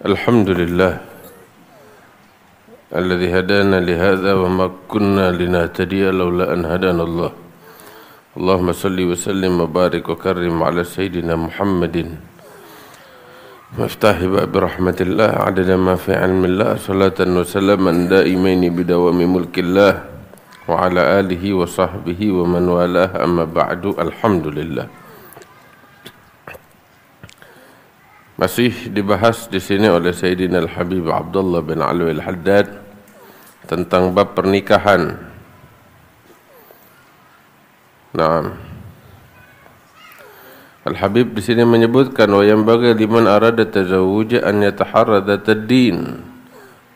Alhamdulillah alladzi hadana li hadza wa ma kunna linahtadiya laula an hadana Allah. Allahumma salli wa sallim wa barik wa karrim ala sayyidina Muhammadin miftahi bab rahmatillah adada ma fi ilmillah salatan wa salaman daimaini bidawami mulkillah wa ala alihi wa sahbihi wa man walah amma ba'du. Alhamdulillah. Masih dibahas di sini oleh Sayyidina Al-Habib Abdullah bin Alwi Al-Haddad tentang bab pernikahan. Naam. Al-Habib di sini menyebutkan wa yanbaghi liman arada tazawwuja an yataharrada ad-din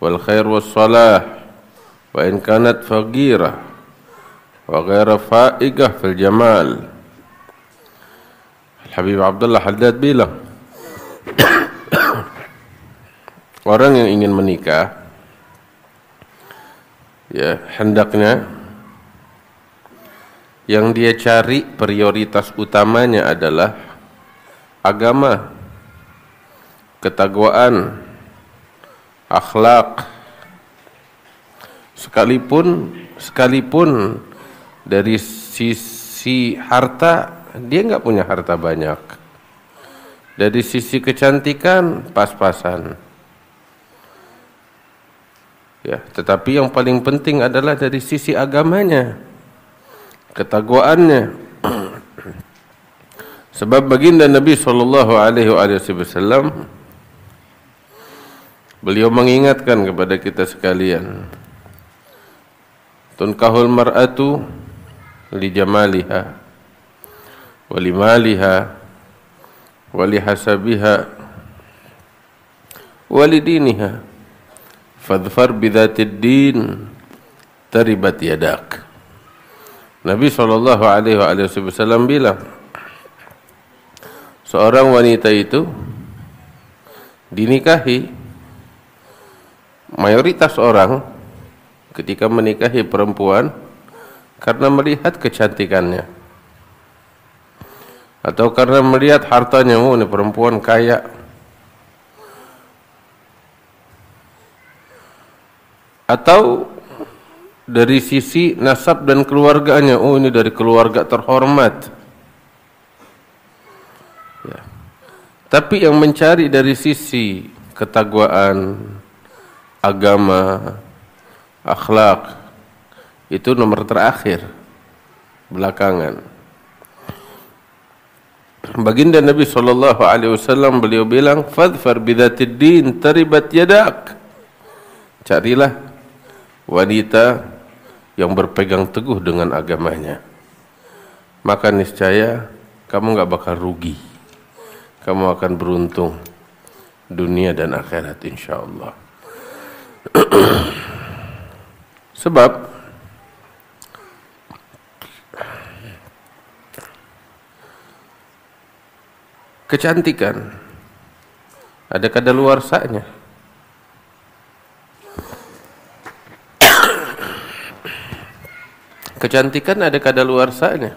wal khair was salah wa in kanat faqira wa ghaira fa'iqah fil jamal. Al-Habib Abdullah Haddad bilang orang yang ingin menikah, ya hendaknya yang dia cari prioritas utamanya adalah agama, ketakwaan, akhlak. Sekalipun dari sisi harta dia nggak punya harta banyak, dari sisi kecantikan pas-pasan. Ya, tetapi yang paling penting adalah dari sisi agamanya, ketakwaannya. Sebab baginda Nabi sallallahu alaihi wasallam beliau mengingatkan kepada kita sekalian, tunkahul mar'atu li jamaliha wa li maliha wa li hasabiha wa li diniha. Fadfar bidzatid din taribat yadak. Nabi sallallahu alaihi wasallam bilang, seorang wanita itu dinikahi, mayoritas orang ketika menikahi perempuan karena melihat kecantikannya atau karena melihat hartanya. Oh, ini perempuan kaya. Atau dari sisi nasab dan keluarganya, oh ini dari keluarga terhormat. Ya. Tapi yang mencari dari sisi ketakwaan, agama, akhlak, itu nomor terakhir, belakangan. Baginda Nabi SAW beliau bilang, fadfar bidzatid din taribat yadak. Carilah wanita yang berpegang teguh dengan agamanya, maka niscaya kamu gak bakal rugi, kamu akan beruntung dunia dan akhirat insyaallah. Sebab kecantikan ada kadaluarsanya. Kecantikan ada kadaluarsanya.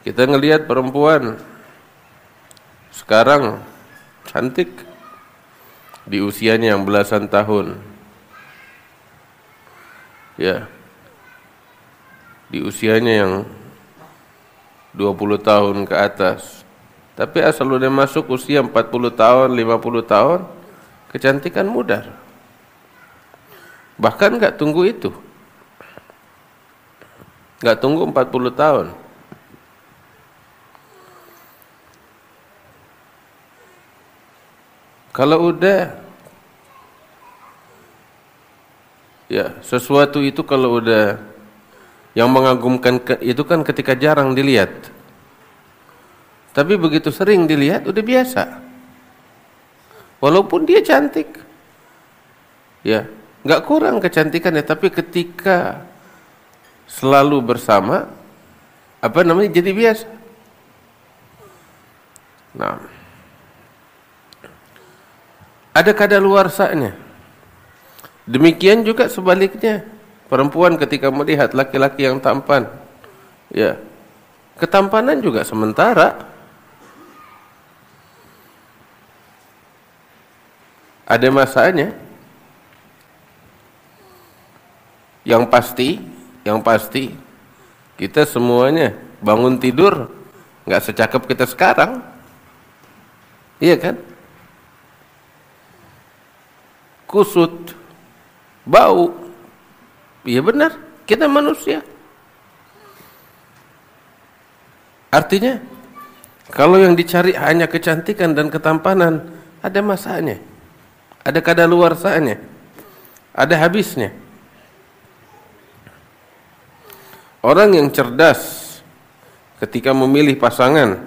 Kita ngelihat perempuan sekarang cantik di usianya yang belasan tahun. Ya. Di usianya yang 20 tahun ke atas. Tapi asal udah masuk usia 40 tahun, 50 tahun, kecantikan mudar. Bahkan enggak tunggu itu. Enggak tunggu 40 tahun. Kalau udah, ya sesuatu itu kalau udah yang mengagumkan itu kan ketika jarang dilihat. Tapi begitu sering dilihat udah biasa. Walaupun dia cantik, ya enggak kurang kecantikannya, tapi ketika selalu bersama, jadi biasa. Nah, ada kadaluarsanya. Demikian juga sebaliknya, perempuan ketika melihat laki-laki yang tampan, ya ketampanan juga sementara. Ada masanya. Yang pasti kita semuanya bangun tidur nggak secakep kita sekarang. Iya kan? Kusut, bau. Iya benar, kita manusia. Artinya, kalau yang dicari hanya kecantikan dan ketampanan, ada masanya, ada kadaluarsanya, ada habisnya. Orang yang cerdas ketika memilih pasangan,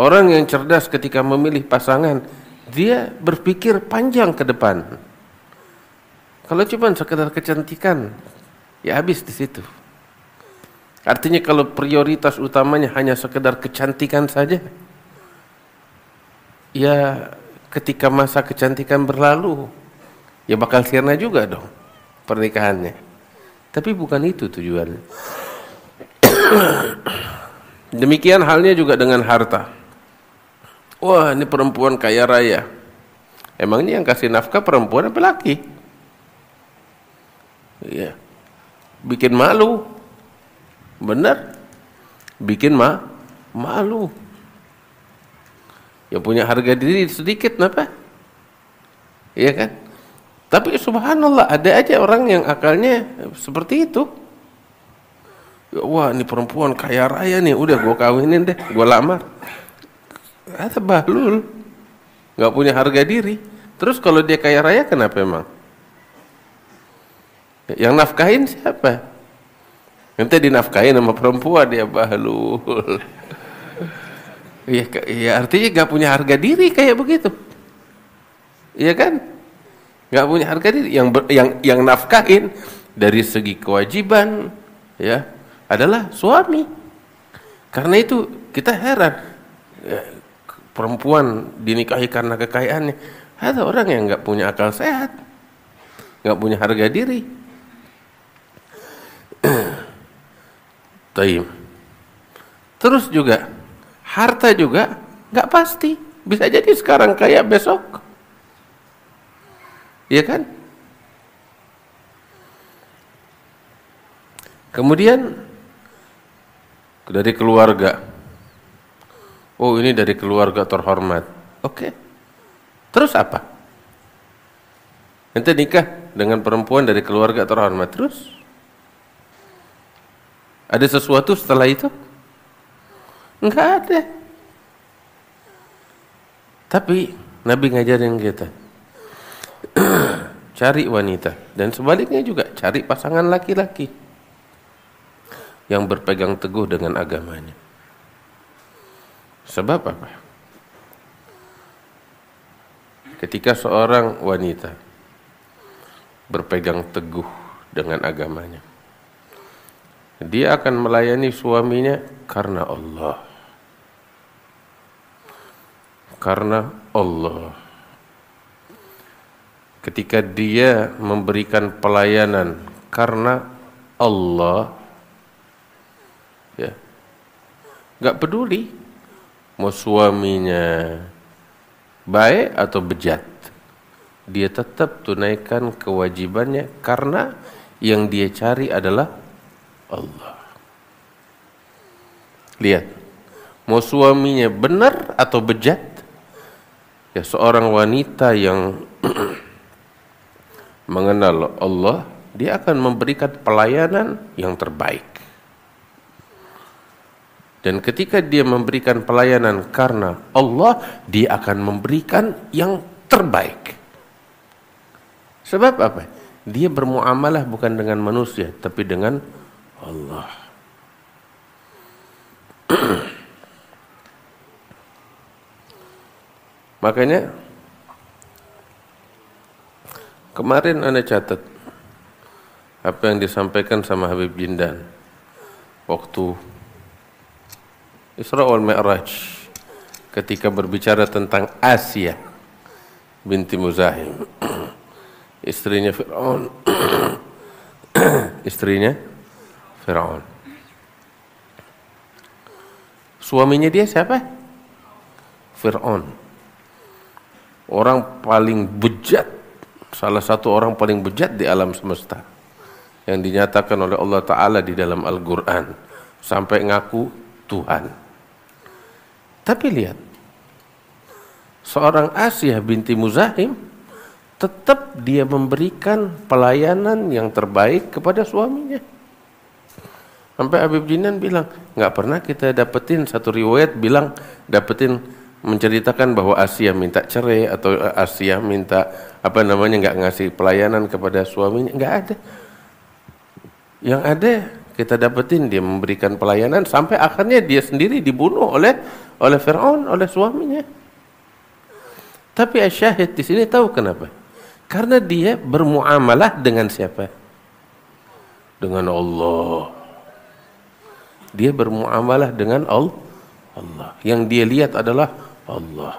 orang yang cerdas ketika memilih pasangan, dia berpikir panjang ke depan. Kalau cuma sekedar kecantikan, ya habis di situ. Artinya kalau prioritas utamanya hanya sekedar kecantikan saja, ya ketika masa kecantikan berlalu, ya bakal sirna juga dong pernikahannya. Tapi bukan itu tujuannya. Demikian halnya juga dengan harta. Wah, ini perempuan kaya raya. Emangnya yang kasih nafkah perempuan apa laki? Iya. Bikin malu. Benar? Bikin malu. Ya punya harga diri sedikit, kenapa? Iya kan? Tapi subhanallah, ada aja orang yang akalnya seperti itu. Wah, ini perempuan kaya raya nih, udah gue kawinin deh, gue lamar. Ada bahlul, nggak punya harga diri. Terus kalau dia kaya raya kenapa emang? Yang nafkahin siapa? Nanti dinafkahin sama perempuan, dia bahlul. Ya artinya nggak punya harga diri kayak begitu. Iya kan? Nggak punya harga diri. Yang nafkahin dari segi kewajiban, ya, adalah suami. Karena itu kita heran. Ya, perempuan dinikahi karena kekayaannya. Ada orang yang nggak punya akal sehat, nggak punya harga diri. Taim. Terus juga harta juga nggak pasti. Bisa jadi sekarang kaya, besok, iya kan? Kemudian dari keluarga. Oh, ini dari keluarga terhormat. Oke. Terus apa? Ente nikah dengan perempuan dari keluarga terhormat. Terus? Ada sesuatu setelah itu? Enggak ada. Tapi Nabi ngajarin kita. Cari wanita. Dan sebaliknya juga, cari pasangan laki-laki yang berpegang teguh dengan agamanya. Sebab apa? Ketika seorang wanita berpegang teguh dengan agamanya, dia akan melayani suaminya karena Allah. Karena Allah. Ketika dia memberikan pelayanan karena Allah, ya, nggak peduli mau suaminya baik atau bejat, dia tetap tunaikan kewajibannya karena yang dia cari adalah Allah. Lihat, mau suaminya benar atau bejat, ya seorang wanita yang mengenal Allah, dia akan memberikan pelayanan yang terbaik. Dan ketika dia memberikan pelayanan karena Allah, dia akan memberikan yang terbaik. Sebab apa? Dia bermuamalah bukan dengan manusia, tapi dengan Allah. Makanya kemarin Anda catat apa yang disampaikan sama Habib Jindan waktu Isra wal Mi'raj ketika berbicara tentang Asia binti Muzahim, istrinya Fir'aun. Istrinya Fir'aun. Suaminya dia siapa? Fir'aun. Orang paling bejat, salah satu orang paling bejat di alam semesta, yang dinyatakan oleh Allah Ta'ala di dalam Al-Quran, sampai ngaku Tuhan. Tapi lihat, seorang Asiyah binti Muzahim, tetap dia memberikan pelayanan yang terbaik kepada suaminya. Sampai Habib Jinan bilang, nggak pernah kita dapetin satu riwayat bilang menceritakan bahwa Asiyah minta cerai atau Asiyah minta nggak ngasih pelayanan kepada suaminya. Nggak ada. Yang ada kita dapetin dia memberikan pelayanan sampai akhirnya dia sendiri dibunuh oleh Fir'aun, oleh suaminya. Tapi asyahid di sini tahu kenapa? Karena dia bermuamalah dengan siapa? Dengan Allah. Dia bermuamalah dengan Allah. Yang dia lihat adalah Allah.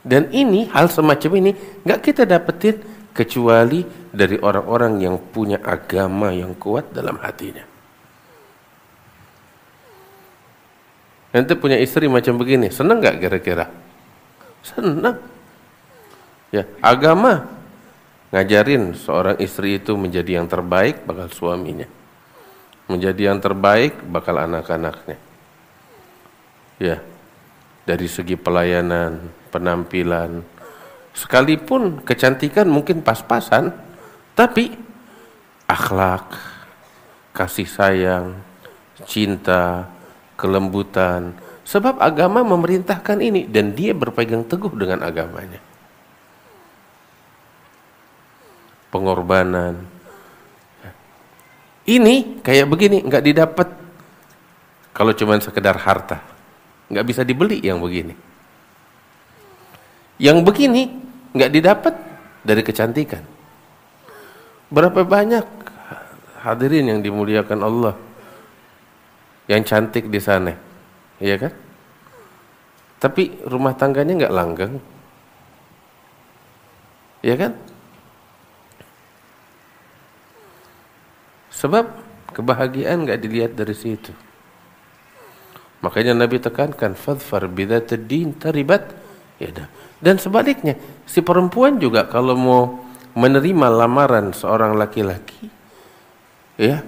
Dan ini, hal semacam ini nggak kita dapetin kecuali dari orang-orang yang punya agama yang kuat dalam hatinya. Nanti punya istri macam begini, senang nggak kira-kira? Senang. Ya, agama ngajarin seorang istri itu menjadi yang terbaik bakal suaminya, menjadi yang terbaik bakal anak-anaknya. Ya, dari segi pelayanan, penampilan, sekalipun kecantikan mungkin pas-pasan, tapi akhlak, kasih sayang, cinta, kelembutan. Sebab agama memerintahkan ini dan dia berpegang teguh dengan agamanya. Pengorbanan. Ini kayak begini nggak didapat kalau cuma sekedar harta. Nggak bisa dibeli yang begini. Yang begini nggak didapat dari kecantikan. Berapa banyak hadirin yang dimuliakan Allah yang cantik di sana, iya kan? Tapi rumah tangganya nggak langgeng, iya kan? Sebab kebahagiaan nggak dilihat dari situ. Makanya Nabi tekankan, fadfar bidzatid din taribat yadah. Dan sebaliknya, si perempuan juga kalau mau menerima lamaran seorang laki-laki, ya,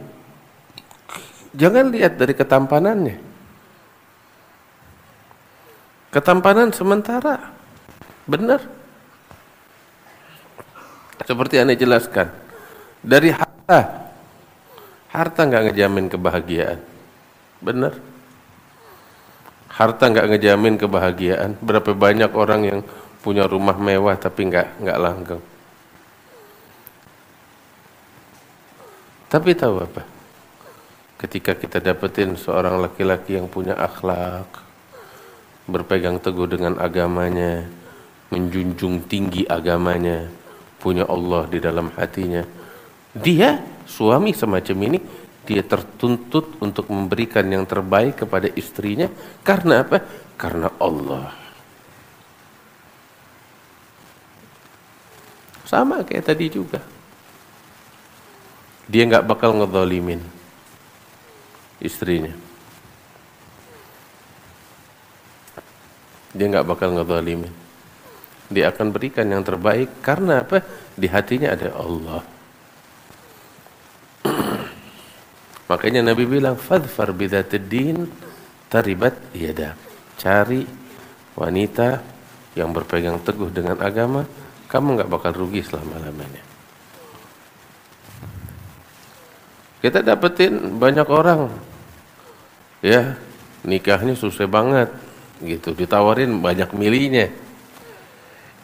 jangan lihat dari ketampanannya. Ketampanan sementara, benar. Seperti Anda jelaskan, dari harta nggak ngejamin kebahagiaan, benar. Harta nggak ngejamin kebahagiaan. Berapa banyak orang yang punya rumah mewah tapi nggak langgeng. Tapi tahu apa? Ketika kita dapetin seorang laki-laki yang punya akhlak, berpegang teguh dengan agamanya, menjunjung tinggi agamanya, punya Allah di dalam hatinya, dia suami semacam ini, dia tertuntut untuk memberikan yang terbaik kepada istrinya. Karena apa? Karena Allah. Sama kayak tadi juga. Dia nggak bakal ngezalimin istrinya. Dia nggak bakal ngezalimin. Dia akan berikan yang terbaik. Karena apa? Di hatinya ada Allah. Makanya Nabi bilang, fadfar bidzatid din taribat yadah. Cari wanita yang berpegang teguh dengan agama, kamu nggak bakal rugi selama-lamanya. Kita dapetin banyak orang, ya, nikahnya susah banget, gitu, ditawarin banyak milihnya.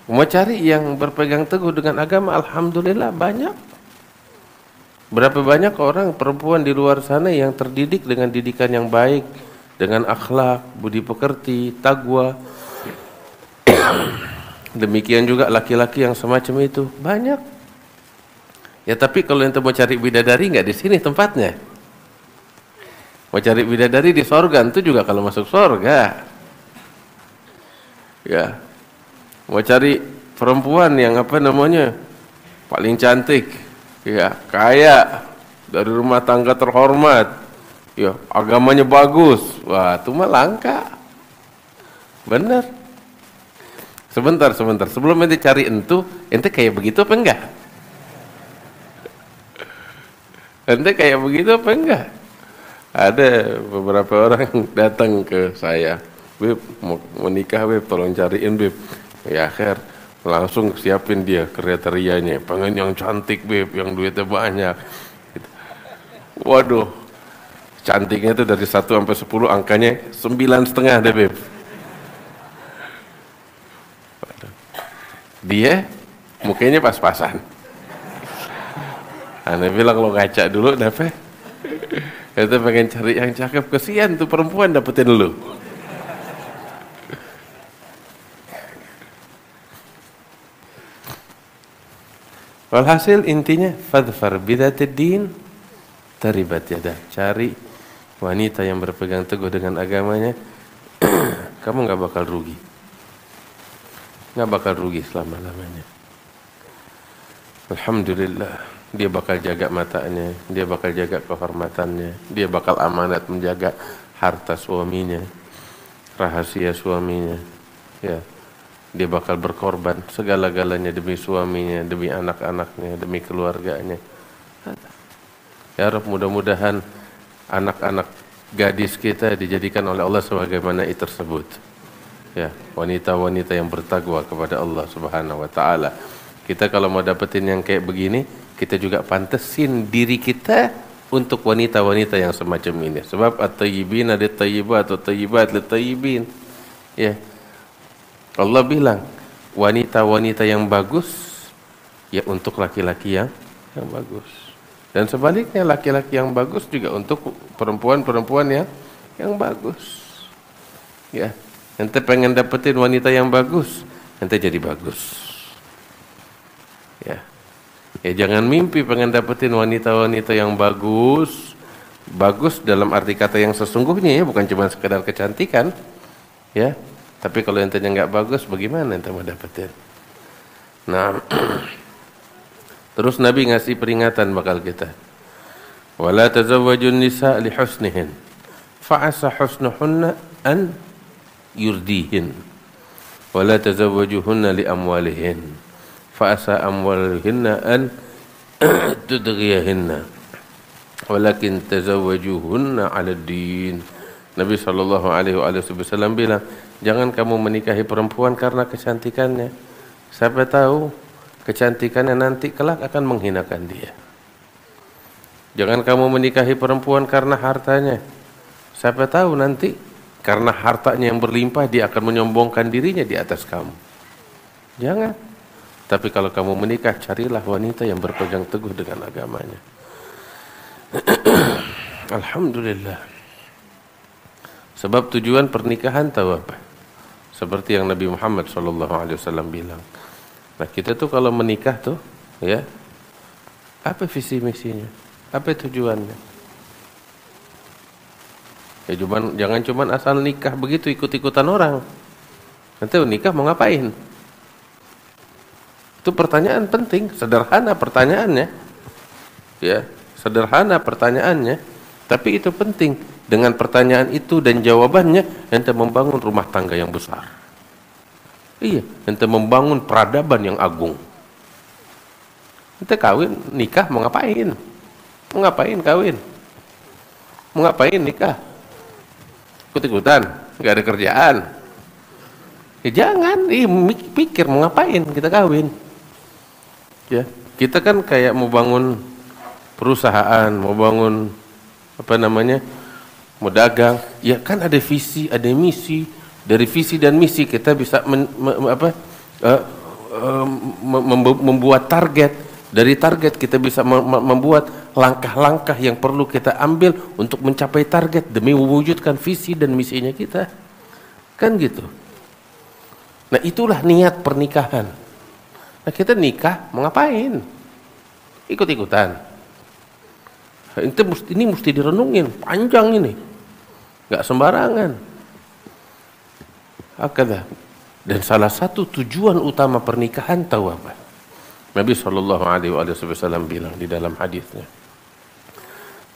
Mau cari yang berpegang teguh dengan agama, alhamdulillah banyak. Berapa banyak orang perempuan di luar sana yang terdidik dengan didikan yang baik, dengan akhlak, budi pekerti, takwa. Demikian juga laki-laki yang semacam itu banyak. Ya tapi kalau ente mau cari bidadari nggak di sini tempatnya. Mau cari bidadari di sorga, itu juga kalau masuk sorga. Ya, mau cari perempuan yang paling cantik. Ya, kaya, dari rumah tangga terhormat, Ya, agamanya bagus. Wah, itu mah langka. Bener. Sebentar. Sebelum ente cari ente kayak begitu apa enggak? Ente kayak begitu apa enggak? Ada beberapa orang datang ke saya, Beb, mau nikah Beb, tolong cariin Beb. Ya akhir langsung siapin dia kriterianya, pengen yang cantik Beb, yang duitnya banyak. Waduh, cantiknya itu dari 1 sampai 10 angkanya 9,5 deh Beb. Dia mukanya pas-pasan. Ane bilang lo ngaca dulu dapet. Kita pengen cari yang cakep, kesian tuh perempuan dapetin lu. Walhasil intinya fadfar bidatid din taribat yadah. Cari wanita yang berpegang teguh dengan agamanya. Kamu nggak bakal rugi. Nggak bakal rugi selama-lamanya. Alhamdulillah. Dia bakal jaga matanya, dia bakal jaga kehormatannya, dia bakal amanat menjaga harta suaminya, rahasia suaminya. Ya. Dia bakal berkorban segala-galanya demi suaminya, demi anak-anaknya, demi keluarganya. Ya Rabb, mudah-mudahan anak-anak gadis kita dijadikan oleh Allah sebagaimana itu tersebut. Ya, wanita-wanita yang bertakwa kepada Allah Subhanahu wa taala. Kita kalau mau dapetin yang kayak begini, kita juga pantesin diri kita untuk wanita-wanita yang semacam ini. Sebab at-tayyibina lit-tayyibat wa tayyibat lit-tayyibin. Ya. Allah bilang, wanita-wanita yang bagus ya untuk laki-laki yang bagus. Dan sebaliknya laki-laki yang bagus juga untuk perempuan-perempuan yang bagus. Ya, ente pengen dapetin wanita yang bagus, ente jadi bagus. Ya. Ya jangan mimpi pengen dapetin wanita-wanita yang bagus. Bagus dalam arti kata yang sesungguhnya ya, bukan cuma sekedar kecantikan. Ya. Tapi kalau ente nggak bagus, bagaimana ente mau dapetin? Nah, terus Nabi ngasih peringatan bakal kita. Wala tazawwajun nisa li husnihin, fa'asa husnuhunna an yurdihin. Wala tazawwajuhunna li amwalihin, fa'asa amwalihinna an tudghiyahinna. Walakin tazawwajuhunna 'ala ad-din. Nabi SAW bilang, jangan kamu menikahi perempuan karena kecantikannya. Siapa tahu kecantikannya nanti kelak akan menghinakan dia. Jangan kamu menikahi perempuan karena hartanya. Siapa tahu nanti karena hartanya yang berlimpah dia akan menyombongkan dirinya di atas kamu. Jangan. Tapi kalau kamu menikah, carilah wanita yang berpegang teguh dengan agamanya. Alhamdulillah. Sebab tujuan pernikahan tahu apa? Seperti yang Nabi Muhammad SAW bilang. Nah kita tuh kalau menikah tuh, ya, apa visi misinya? Apa tujuannya? Ya jangan cuman asal nikah begitu ikut-ikutan orang. Nanti nikah mau ngapain? Itu pertanyaan penting, sederhana pertanyaannya. Ya, sederhana pertanyaannya, tapi itu penting. Dengan pertanyaan itu dan jawabannya, ente membangun rumah tangga yang besar. Iya, ente membangun peradaban yang agung. Ente kawin, nikah mau ngapain? Mau ngapain kawin? Mau ngapain nikah? Ikut-ikutan, nggak ada kerjaan. Ya jangan, pikir mau ngapain kita kawin. Ya, kita kan kayak mau bangun perusahaan, mau bangun mau dagang, ya kan ada visi, ada misi. Dari visi dan misi kita bisa membuat target. Dari target kita bisa membuat langkah-langkah yang perlu kita ambil untuk mencapai target demi mewujudkan visi dan misinya kita. Kan gitu. Nah itulah niat pernikahan. Nah kita nikah mau ngapain? Ikut-ikutan. Ini mesti direnungin, panjang ini. Nggak sembarangan. Hakadha. Dan salah satu tujuan utama pernikahan tahu apa? Nabi SAW bilang di dalam hadisnya,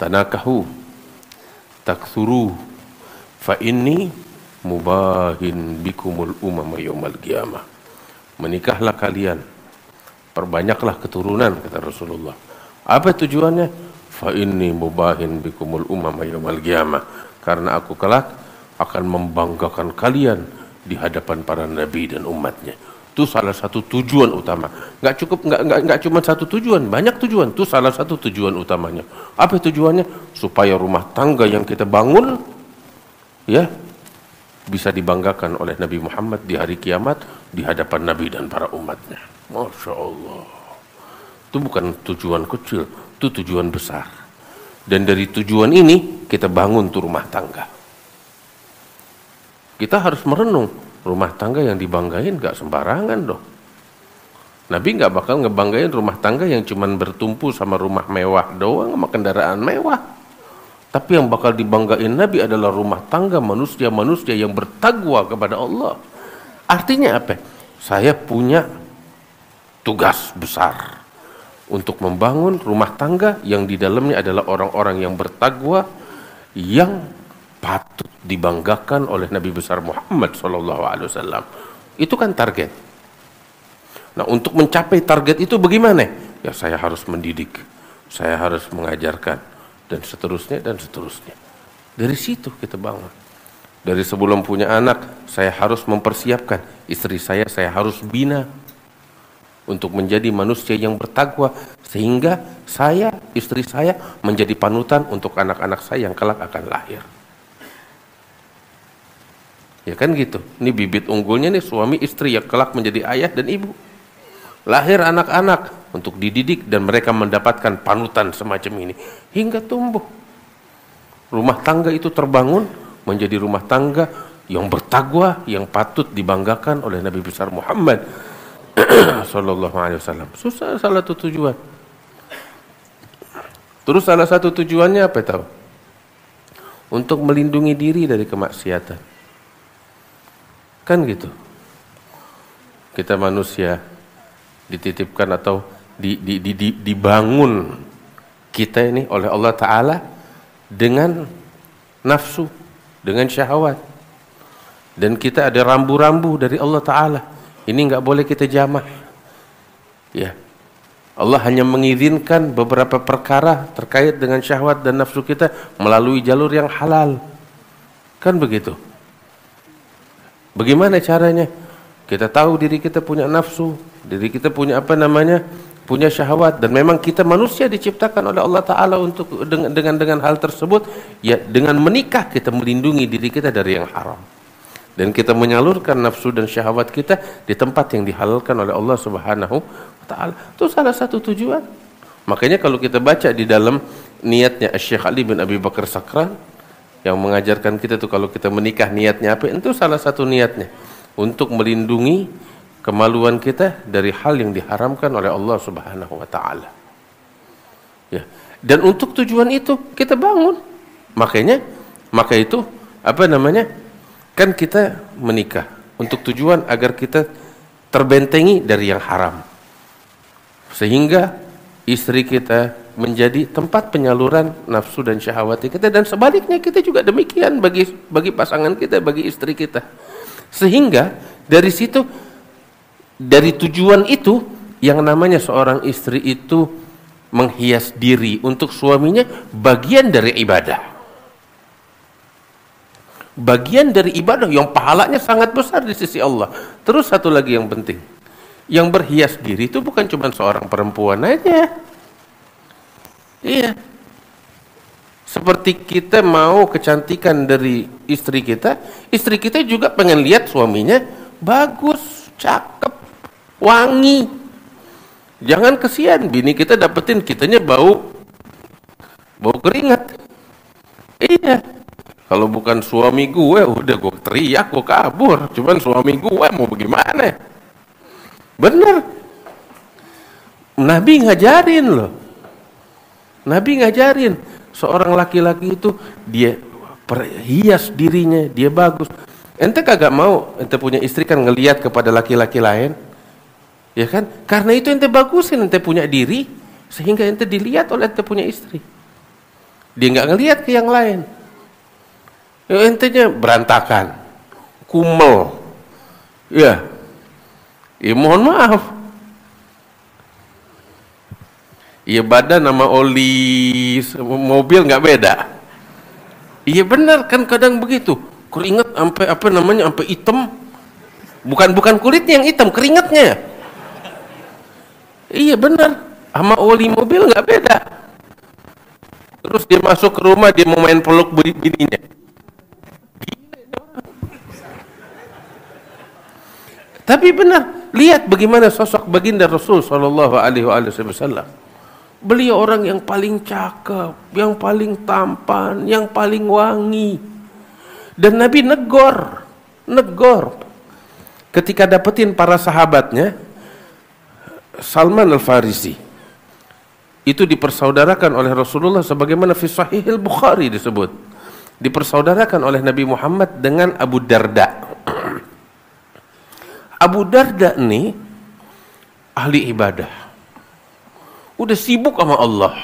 tanakahu takthuru fa inni mubahin bikumul umama yaumal qiyamah. Menikahlah kalian, perbanyaklah keturunan, kata Rasulullah. Apa tujuannya? Fa inni mubahin bikumul umama yaumal qiyamah, karena aku kelak akan membanggakan kalian di hadapan para nabi dan umatnya. Itu salah satu tujuan utama. Nggak cuma satu tujuan, banyak tujuan. Itu salah satu tujuan utamanya. Apa tujuannya? Supaya rumah tangga yang kita bangun, ya, bisa dibanggakan oleh Nabi Muhammad di hari kiamat di hadapan Nabi dan para umatnya. Masya Allah. Itu bukan tujuan kecil, itu tujuan besar. Dan dari tujuan ini kita bangun tuh rumah tangga. Kita harus merenung, rumah tangga yang dibanggain gak sembarangan dong. Nabi gak bakal ngebanggain rumah tangga yang cuman bertumpu sama rumah mewah doang, sama kendaraan mewah. Tapi yang bakal dibanggain Nabi adalah rumah tangga manusia-manusia yang bertakwa kepada Allah. Artinya apa? Saya punya tugas besar untuk membangun rumah tangga yang di dalamnya adalah orang-orang yang bertakwa, yang patut dibanggakan oleh Nabi besar Muhammad SAW. Itu kan target. Nah, untuk mencapai target itu bagaimana? Ya, saya harus mendidik, saya harus mengajarkan, dan seterusnya dan seterusnya. Dari situ kita bangun. Dari sebelum punya anak, saya harus mempersiapkan istri saya harus bina untuk menjadi manusia yang bertakwa, sehingga saya, istri saya menjadi panutan untuk anak-anak saya yang kelak akan lahir. Ya kan gitu. Ini bibit unggulnya nih, suami istri yang kelak menjadi ayah dan ibu. Lahir anak-anak untuk dididik dan mereka mendapatkan panutan semacam ini hingga tumbuh. Rumah tangga itu terbangun menjadi rumah tangga yang bertakwa, yang patut dibanggakan oleh Nabi besar Muhammad sallallahu alaihi wasallam. Susah salah satu tujuan. Terus salah satu tujuannya apa tahu? Untuk melindungi diri dari kemaksiatan. Kan gitu. Kita manusia dititipkan atau dibangun kita ini oleh Allah Ta'ala dengan nafsu, dengan syahwat. Dan kita ada rambu-rambu dari Allah Ta'ala. Ini nggak boleh kita jamah. Ya. Allah hanya mengizinkan beberapa perkara terkait dengan syahwat dan nafsu kita melalui jalur yang halal. Kan begitu. Bagaimana caranya? Kita tahu diri kita punya nafsu, diri kita punya punya syahwat, dan memang kita manusia diciptakan oleh Allah Ta'ala untuk dengan hal tersebut. Ya, dengan menikah kita melindungi diri kita dari yang haram, dan kita menyalurkan nafsu dan syahwat kita di tempat yang dihalalkan oleh Allah Subhanahu wa Ta'ala. Itu salah satu tujuan. Makanya kalau kita baca di dalam niatnya Syekh Ali bin Abi Bakar Sakran yang mengajarkan kita tuh kalau kita menikah niatnya apa? Itu salah satu niatnya untuk melindungi kemaluan kita dari hal yang diharamkan oleh Allah Subhanahu wa Ta'ala. Ya. Dan untuk tujuan itu kita bangun. Maka itu kan kita menikah untuk tujuan agar kita terbentengi dari yang haram, sehingga istri kita menjadi tempat penyaluran nafsu dan syahwat kita, dan sebaliknya kita juga demikian bagi pasangan kita, bagi istri kita. Sehingga dari situ, dari tujuan itu, yang namanya seorang istri itu menghias diri untuk suaminya bagian dari ibadah. Bagian dari ibadah yang pahalanya sangat besar di sisi Allah. Terus satu lagi yang penting, yang berhias diri itu bukan cuma seorang perempuan aja. Iya. Seperti kita mau kecantikan dari istri kita juga pengen lihat suaminya bagus, cakep, wangi. Jangan kesian bini kita dapetin kitanya bau keringat. Iya. Kalau bukan suami gue, udah gue teriak, gue kabur. Cuman suami gue mau bagaimana? Bener. Nabi ngajarin loh. Nabi ngajarin seorang laki-laki itu dia perhias dirinya, dia bagus. Ente kagak mau ente punya istri kan ngelihat kepada laki-laki lain, ya kan? Karena itu ente bagusin ente punya diri sehingga ente dilihat oleh ente punya istri. Dia nggak ngelihat ke yang lain. Ya, intinya berantakan, kumel. Ya, mohon maaf. Iya, badan sama oli mobil nggak beda. Iya benar, kan kadang begitu. Keringat sampai sampai hitam. Bukan kulitnya yang hitam, keringatnya. Iya benar, sama oli mobil nggak beda. Terus dia masuk ke rumah, dia mau main peluk bininya. Tapi benar, lihat bagaimana sosok baginda Rasul Shallallahu Alaihi Wasallam. Beliau orang yang paling cakep, yang paling tampan, yang paling wangi. Dan Nabi negor. Ketika dapetin para sahabatnya, Salman Al-Farisi itu dipersaudarakan oleh Rasulullah sebagaimana fi Sahih Al-Bukhari disebut. Dipersaudarakan oleh Nabi Muhammad dengan Abu Darda. Abu Darda nih ahli ibadah. Udah sibuk sama Allah.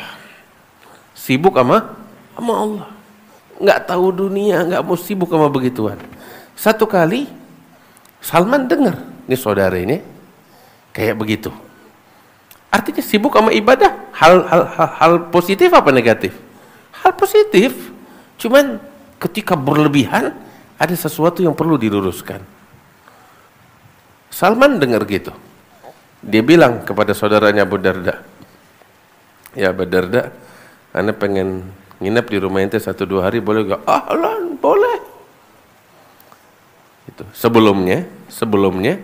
Sibuk sama Allah. Nggak tahu dunia, nggak mau sibuk sama begituan. Satu kali Salman dengar, nih saudara ini kayak begitu. Artinya sibuk sama ibadah, hal positif apa negatif? Hal positif. Cuman ketika berlebihan ada sesuatu yang perlu diluruskan. Salman dengar gitu. Dia bilang kepada saudaranya Abu Darda, "Ya Abu Darda, ana pengen nginep di rumah ente 1-2 hari, boleh gak?" "Ahlan, boleh." Itu. Sebelumnya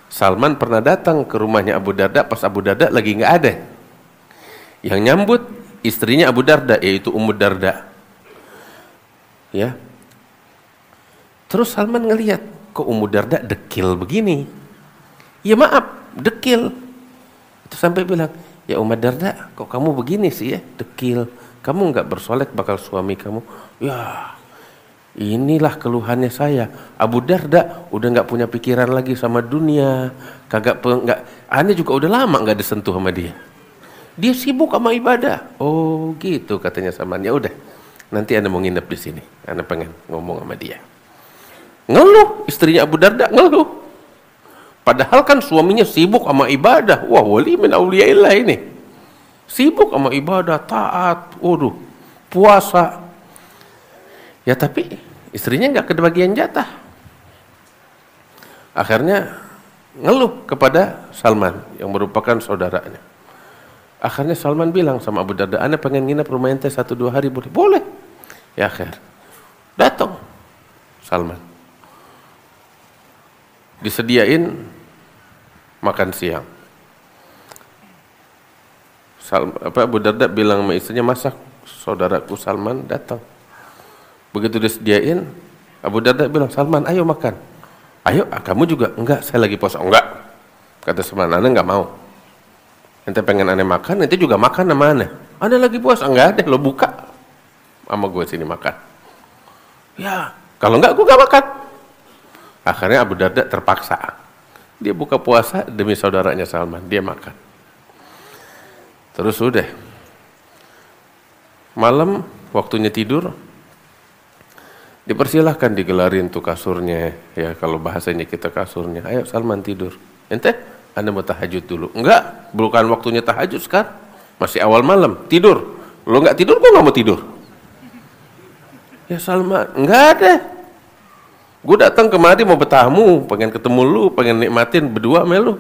Salman pernah datang ke rumahnya Abu Darda pas Abu Darda lagi nggak ada. Yang nyambut istrinya Abu Darda, yaitu Ummu Darda. Ya. Terus Salman ngelihat, kok Ummu Darda dekil begini? Ya maaf, dekil. Itu sampai bilang, "Ya Ummu Darda, kok kamu begini sih ya, dekil? Kamu nggak bersolek bakal suami kamu?" "Ya, inilah keluhannya saya. Abu Darda udah nggak punya pikiran lagi sama dunia, aneh juga udah lama nggak disentuh sama dia. Dia sibuk sama ibadah." "Oh gitu," katanya Salman. "Ya udah, nanti anda mau nginep di sini. Anda pengen ngomong sama dia." Ngeluh, istrinya Abu Darda ngeluh. Padahal kan suaminya sibuk sama ibadah. Wah, wali min auliyaillah ini. Sibuk sama ibadah, taat, puasa. Ya tapi istrinya nggak kebagian jatah. Akhirnya ngeluh kepada Salman yang merupakan saudaranya. Akhirnya Salman bilang sama Abu Darda, "Ana pengen nginep rumah ente 1-2 hari, boleh?" "Boleh." Ya akhir datang Salman. Disediain makan siang. Abu Darda bilang sama istrinya, "Masak." Saudaraku Salman datang. Begitu disediain, Abu Darda bilang, "Salman, ayo makan." "Ayo, kamu juga?" "Enggak, saya lagi puasa." "Enggak," kata Salman, "Ane enggak mau. Ente pengen ane makan, ente juga makan sama ane. Ane lagi puasa." "Enggak deh, lo buka sama gue sini makan." "Ya, kalau enggak gue enggak makan." Akhirnya Abu Darda terpaksa. Dia buka puasa demi saudaranya Salman, dia makan. Terus udah. Malam waktunya tidur, dipersilahkan digelarin tuh kasurnya, ya kalau bahasanya kita kasurnya. "Ayo Salman tidur." "Ente, Anda mau tahajud dulu." "Enggak, bukan waktunya tahajud sekarang. Masih awal malam, tidur." "Lo enggak tidur, gua enggak mau tidur." "Ya Salman, enggak ada. Gue datang kemari mau bertamu, pengen ketemu lu, pengen nikmatin berdua sama lu.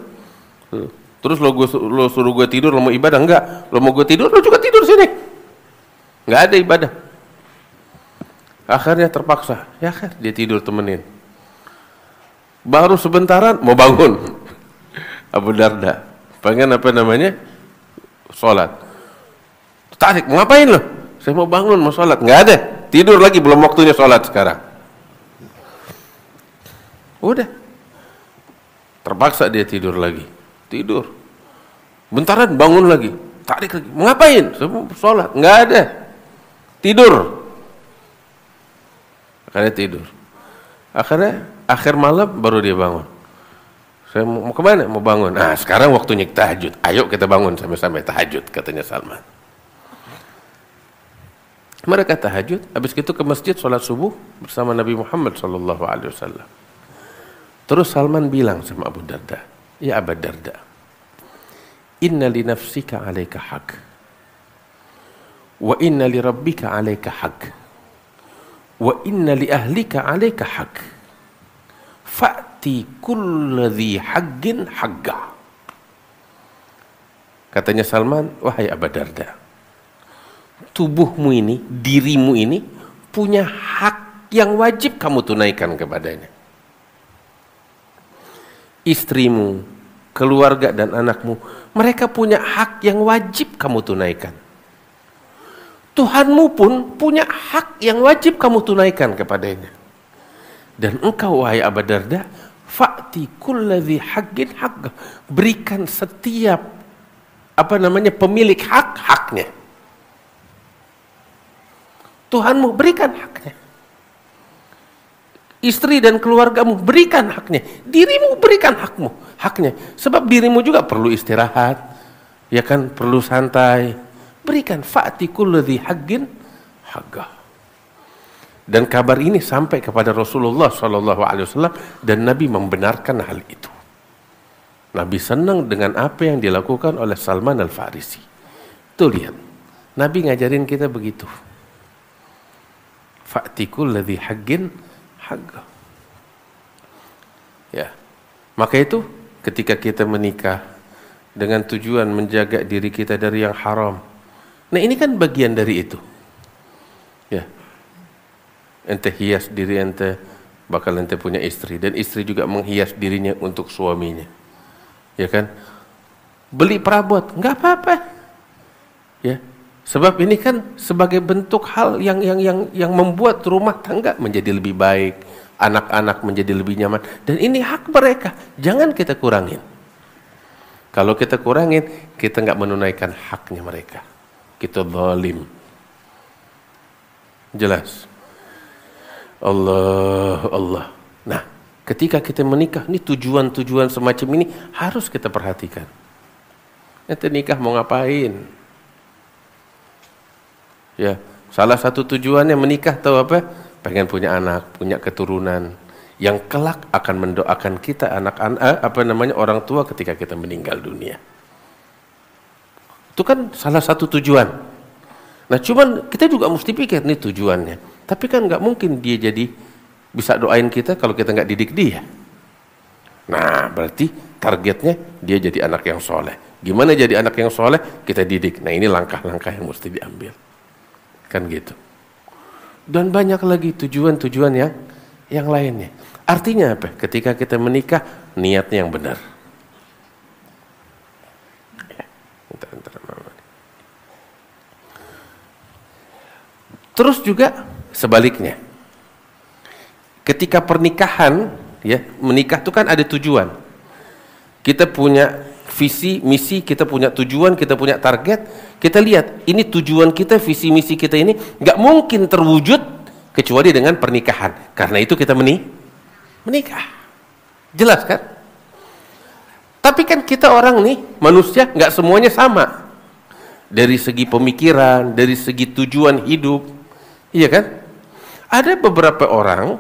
Terus lo suruh gue tidur, lo mau ibadah?" "Enggak." "Lo mau gue tidur, lo juga tidur sini. Enggak ada ibadah." Akhirnya terpaksa, ya kan dia tidur temenin. Baru sebentaran mau bangun. Abu Darda pengen sholat. Tarik, "Mau ngapain lo?" "Saya mau bangun, mau sholat." "Enggak ada, tidur lagi, belum waktunya sholat sekarang." Udah, terpaksa dia tidur lagi. Tidur, bentaran bangun lagi, tarik lagi. "Mau ngapain?" "Saya mau sholat." "Enggak ada, tidur." Akhirnya tidur. Akhirnya akhir malam baru dia bangun. "Saya mau kemana?" "Mau bangun." "Nah sekarang waktunya tahajud. Ayo kita bangun sampai tahajud," katanya Salman. Mereka tahajud, habis itu ke masjid sholat subuh bersama Nabi Muhammad SAW. Terus Salman bilang sama Abu Darda, ya Abu Darda, inna li nafsika alaika haq, wa inna li rabbika alaika haq, wa inna li ahlika alaika haq, fa'ti kulladhi haqqin haqqa. Katanya Salman, wahai Abu Darda, tubuhmu ini, dirimu ini punya hak yang wajib kamu tunaikan kepadanya. Istrimu, keluarga dan anakmu, mereka punya hak yang wajib kamu tunaikan. Tuhanmu pun punya hak yang wajib kamu tunaikan kepadanya. Dan engkau wahai Abu Darda, fa'ti kulladzi haqqin haqqa, berikan setiap pemilik hak haknya. Tuhanmu berikan haknya. Istri dan keluargamu berikan haknya. Dirimu berikan haknya. Sebab dirimu juga perlu istirahat, ya kan, perlu santai. Berikan fa'ti kulladzi haqqin haqqa. Dan kabar ini sampai kepada Rasulullah SAW dan Nabi membenarkan hal itu. Nabi senang dengan apa yang dilakukan oleh Salman Al-Farisi. Tuh lihat, Nabi ngajarin kita begitu. Fa'ti kulladzi haqqin haqqa. Ya. Maka itu ketika kita menikah dengan tujuan menjaga diri kita dari yang haram. Nah, ini kan bagian dari itu. Ya. Ente hias diri ente, bakal ente punya istri, dan istri juga menghias dirinya untuk suaminya. Ya kan? Beli perabot, enggak apa-apa. Ya. Sebab ini kan sebagai bentuk hal yang membuat rumah tangga menjadi lebih baik, anak-anak menjadi lebih nyaman, dan ini hak mereka, jangan kita kurangin. Kalau kita kurangin, kita nggak menunaikan haknya mereka, kita zalim. Jelas? Allah. Nah, ketika kita menikah, ini tujuan-tujuan semacam ini harus kita perhatikan. Ente nikah mau ngapain? Ya, salah satu tujuannya menikah tahu apa? Pengen punya anak, punya keturunan yang kelak akan mendoakan kita orang tua ketika kita meninggal dunia. Itu kan salah satu tujuan. Nah, cuman kita juga mesti pikir nih tujuannya. Tapi kan nggak mungkin dia jadi bisa doain kita kalau kita nggak didik dia. Nah, berarti targetnya dia jadi anak yang soleh. Gimana jadi anak yang soleh? Kita didik. Nah, ini langkah-langkah yang mesti diambil. Kan gitu. Dan banyak lagi tujuan-tujuan yang lainnya. Artinya apa? Ketika kita menikah, niatnya yang benar. Terus juga sebaliknya. Ketika pernikahan, ya, menikah itu kan ada tujuan. Kita punya visi, misi, kita punya tujuan, kita punya target. Kita lihat, ini tujuan kita, visi, misi kita ini nggak mungkin terwujud kecuali dengan pernikahan. Karena itu kita menikah. Jelas kan? Tapi kan kita orang nih, manusia nggak semuanya sama. Dari segi pemikiran, dari segi tujuan hidup. Iya kan? Ada beberapa orang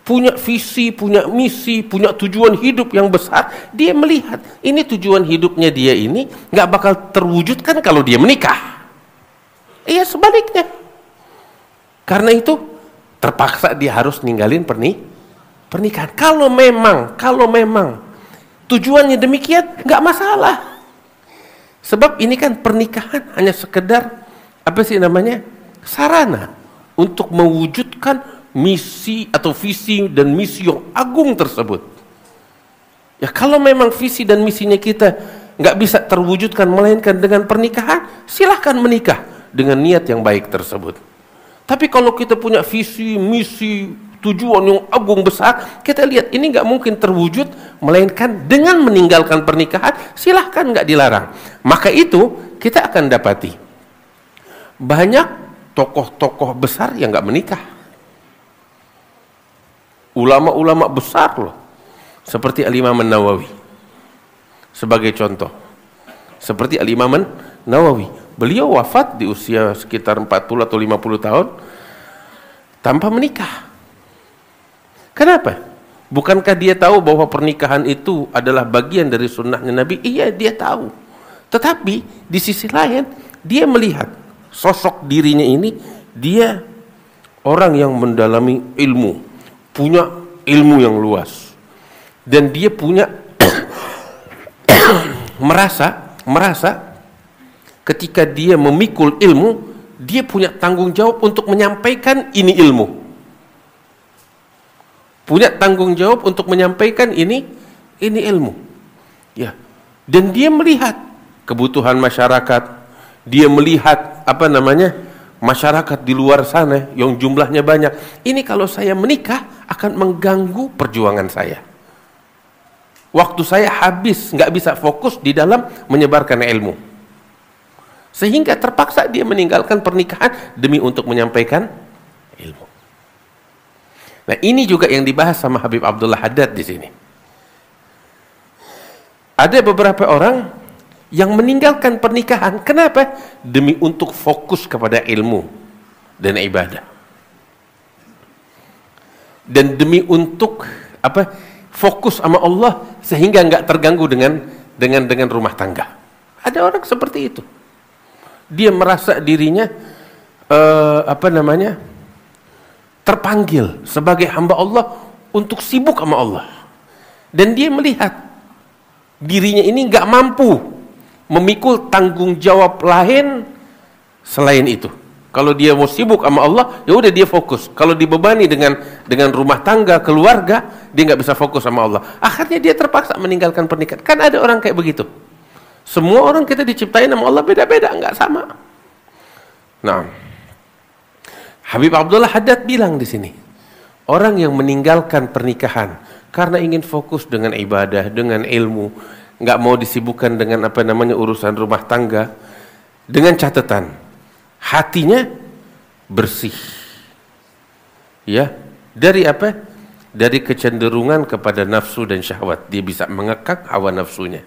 punya visi, punya misi, punya tujuan hidup yang besar. Dia melihat ini tujuan hidupnya dia ini nggak bakal terwujudkan kalau dia menikah. Iya, sebaliknya. Karena itu terpaksa dia harus ninggalin pernikahan. Kalau memang tujuannya demikian, nggak masalah. Sebab ini kan pernikahan hanya sekedar sarana untuk mewujudkan misi atau visi dan misi yang agung tersebut. Ya, kalau memang visi dan misinya kita nggak bisa terwujudkan melainkan dengan pernikahan, silahkan menikah dengan niat yang baik tersebut. Tapi kalau kita punya visi, misi, tujuan yang agung besar, kita lihat ini nggak mungkin terwujud melainkan dengan meninggalkan pernikahan, silahkan, nggak dilarang. Maka itu kita akan dapati banyak tokoh-tokoh besar yang nggak menikah. Ulama-ulama besar loh, seperti Al-Imam An-Nawawi sebagai contoh. Seperti Al-Imam An-Nawawi, beliau wafat di usia sekitar 40 atau 50 tahun tanpa menikah. Kenapa? Bukankah dia tahu bahwa pernikahan itu adalah bagian dari sunnahnya Nabi? Iya, dia tahu. Tetapi di sisi lain, dia melihat sosok dirinya ini, dia orang yang mendalami ilmu, punya ilmu yang luas. Dan dia punya merasa ketika dia memikul ilmu, dia punya tanggung jawab untuk menyampaikan ini ilmu. Punya tanggung jawab untuk menyampaikan ini ilmu. Ya. Dan dia melihat kebutuhan masyarakat, dia melihat masyarakat di luar sana yang jumlahnya banyak. Ini kalau saya menikah akan mengganggu perjuangan saya. Waktu saya habis, nggak bisa fokus di dalam menyebarkan ilmu. Sehingga terpaksa dia meninggalkan pernikahan demi untuk menyampaikan ilmu. Nah, ini juga yang dibahas sama Habib Abdullah Haddad di sini. Ada beberapa orang yang meninggalkan pernikahan, kenapa? Demi untuk fokus kepada ilmu dan ibadah. Dan demi untuk fokus sama Allah sehingga nggak terganggu dengan rumah tangga. Ada orang seperti itu. Dia merasa dirinya terpanggil sebagai hamba Allah untuk sibuk sama Allah. Dan dia melihat dirinya ini nggak mampu memikul tanggung jawab lain selain itu. Kalau dia mau sibuk sama Allah, ya udah dia fokus. Kalau dibebani dengan rumah tangga, keluarga, dia nggak bisa fokus sama Allah. Akhirnya dia terpaksa meninggalkan pernikahan. Kan ada orang kayak begitu. Semua orang kita diciptain sama Allah beda-beda, nggak sama. Nah, Habib Abdullah Haddad bilang di sini, orang yang meninggalkan pernikahan karena ingin fokus dengan ibadah, dengan ilmu, nggak mau disibukkan dengan urusan rumah tangga, dengan catatan hatinya bersih, ya, dari apa? Dari kecenderungan kepada nafsu dan syahwat. Dia bisa mengekang hawa nafsunya,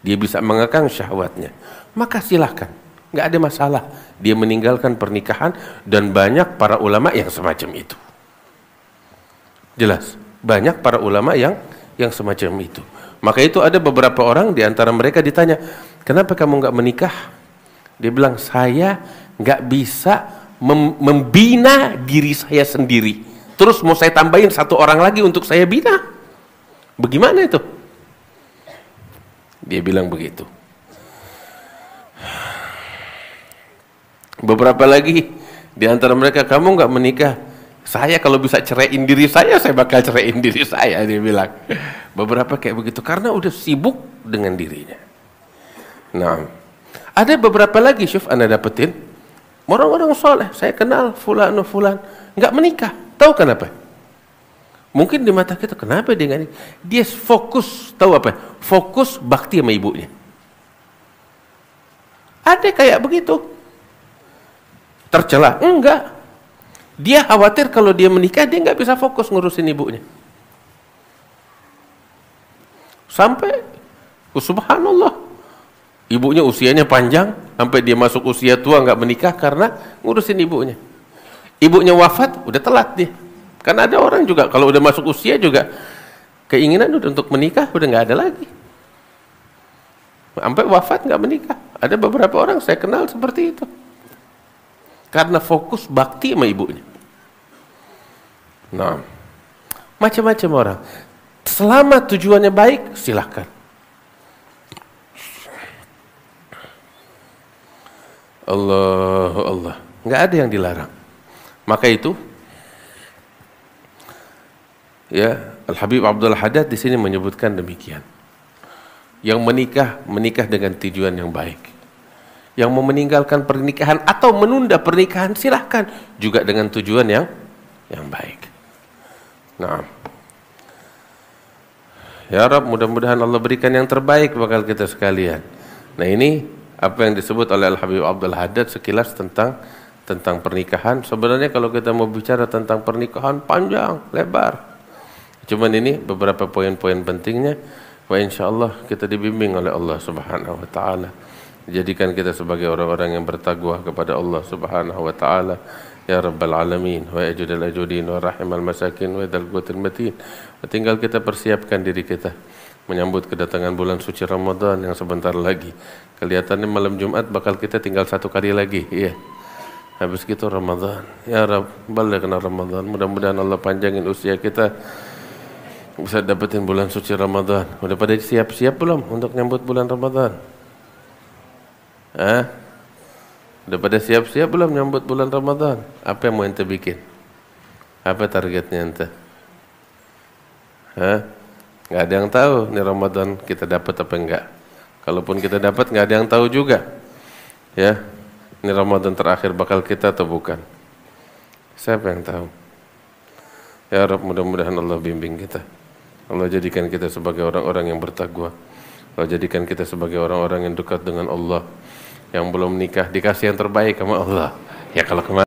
dia bisa mengekang syahwatnya. Maka silahkan, nggak ada masalah dia meninggalkan pernikahan. Dan banyak para ulama yang semacam itu. Jelas, banyak para ulama yang semacam itu. Maka itu ada beberapa orang di antara mereka ditanya, kenapa kamu nggak menikah? Dia bilang, saya nggak bisa membina diri saya sendiri. Terus mau saya tambahin satu orang lagi untuk saya bina? Bagaimana itu? Dia bilang begitu. Beberapa lagi di antara mereka, kamu nggak menikah? Saya kalau bisa ceraiin diri saya bakal ceraiin diri saya, dia bilang. Beberapa kayak begitu karena udah sibuk dengan dirinya. Nah, ada beberapa lagi, syuf, Anda dapetin orang-orang soleh. Saya kenal fulan nggak menikah. Tahu kenapa? Mungkin di mata kita, kenapa dia nggak nikah? Dia fokus, tahu apa? Fokus bakti sama ibunya. Ada kayak begitu. Tercela? Enggak. Dia khawatir kalau dia menikah dia nggak bisa fokus ngurusin ibunya. Sampai, subhanallah, ibunya usianya panjang sampai dia masuk usia tua nggak menikah karena ngurusin ibunya. Ibunya wafat, udah telat dia. Karena ada orang juga kalau udah masuk usia juga keinginan untuk menikah udah nggak ada lagi. Sampai wafat nggak menikah. Ada beberapa orang saya kenal seperti itu. Karena fokus bakti sama ibunya. Nah, macam-macam orang. Selama tujuannya baik, silahkan. Allah, nggak ada yang dilarang. Maka itu, ya, Al-Habib Abdullah Haddad di sini menyebutkan demikian. Yang menikah dengan tujuan yang baik. Yang mau meninggalkan pernikahan atau menunda pernikahan, silahkan juga dengan tujuan yang baik. Nah, ya Rabb, mudah-mudahan Allah berikan yang terbaik bakal kita sekalian. Nah, ini apa yang disebut oleh Al-Habib Abdullah Haddad sekilas tentang pernikahan. Sebenarnya kalau kita mau bicara tentang pernikahan panjang, lebar. Cuman ini beberapa poin-poin pentingnya. Wa insyaallah kita dibimbing oleh Allah Subhanahu wa taala Jadikan kita sebagai orang-orang yang bertakwa kepada Allah Subhanahu wa taala. Ya Rabbal Alamin, wa ajudal ajudin, wa rahimal masakin, wa dzal quwwatil matin. Tinggal kita persiapkan diri kita menyambut kedatangan bulan suci Ramadan yang sebentar lagi. Kelihatannya malam Jumat bakal kita tinggal 1 kali lagi, iya. Habis gitu Ramadan. Ya Rabb, balighna Ramadan. Mudah-mudahan Allah panjangin usia kita bisa dapetin bulan suci Ramadan. Udah pada siap-siap belum untuk nyambut bulan Ramadan? Udah pada siap-siap belum nyambut bulan Ramadan? Apa yang mau ente bikin? Apa targetnya ente? Nggak ada yang tahu nih Ramadan kita dapat apa enggak. Kalaupun kita dapat, nggak ada yang tahu juga. Ya, ini Ramadan terakhir bakal kita atau bukan? Siapa yang tahu? Ya Rabb, mudah-mudahan Allah bimbing kita. Allah jadikan kita sebagai orang-orang yang bertakwa. Allah jadikan kita sebagai orang-orang yang dekat dengan Allah. Yang belum nikah dikasih yang terbaik sama Allah. Ya kalau kemarin